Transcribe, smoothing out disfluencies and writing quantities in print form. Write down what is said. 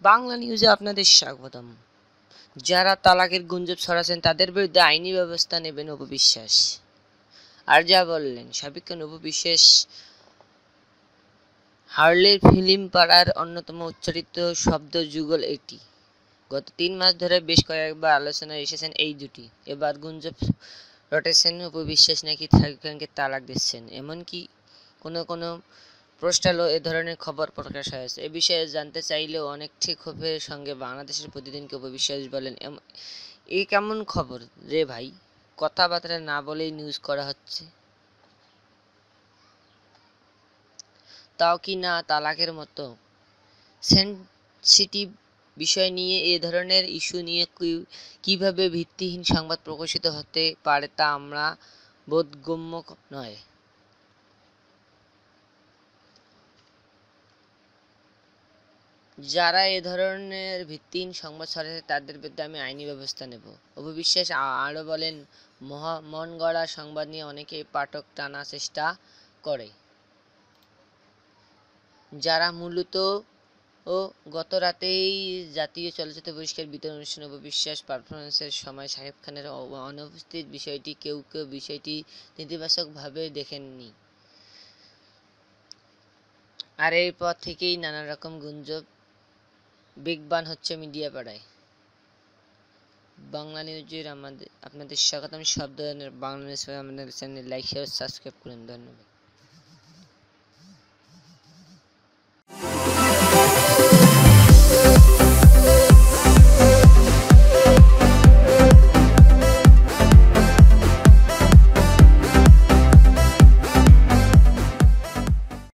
বাংলা নিউজে আপনাদের স্বাগতম। যারা তালাকের গুঞ্জন ছড়াচ্ছেন তাদের বিরুদ্ধে আইনি ব্যবস্থা নেবেন অপু বিশ্বাস। আর যা বললেন সাবেক অপু বিশ্বাস হার্লের ফিল্ম পাড়ার অন্যতম উচ্চারিত শব্দ যুগল এটি। গত ৩ মাস ধরে বেশ কয়েকবার আলোচনায় এসেছেন এই জুটি। এবার গুঞ্জন রটেছেন অপু বিশ্বাস নাকি শাকিব খানকে তালাক দিচ্ছেন, এমনকি কোনো পোস্টালও এ ধরনের খবর প্রকাশ হয়েছে। এ বিষয়ে জানতে চাইলেও অনেকটি ক্ষোভের সঙ্গে বাংলাদেশের প্রতিদিনকে অপু বিশ্বাস বলেন, এ কেমন খবর রে ভাই, কথাবার্তা না বলেই নিউজ করা হচ্ছে, তাও কি না তালাকের মতো সেনসিটিভ বিষয় নিয়ে। এ ধরনের ইস্যু নিয়ে কিভাবে ভিত্তিহীন সংবাদ প্রকাশিত হতে পারে তা আমরা বোধগম্য নয়। যারা এ ধরনের ভিত্তিহীন সংবাদ ছড়াচ্ছে তাদের বিরুদ্ধে আমি আইনি ব্যবস্থা নেব। অপু বিশ্বাস আরও বলেন, মন গড়া সংবাদ নিয়ে অনেকেই পাঠক টানার চেষ্টা করে, যারা মূলত গত রাতেই জাতীয় চলচ্চিত্র পুরস্কার বিতরণ অনুষ্ঠানে অপু বিশ্বাস পারফরমেন্সের সময় শাকিব খানের অনুপস্থিত বিষয়টি কেউ বিষয়টি নেতিবাচকভাবে দেখেননি। আর এরপর থেকেই নানা রকম গুঞ্জন বেগবান হচ্ছে মিডিয়া পাড়ায়। বাংলা নিউজের আপনাদের স্বাগতম। সব ধরনের বাংলা নিউজ আমাদের চ্যানেল লাইক শেয়ার সাবস্ক্রাইব করুন। ধন্যবাদ।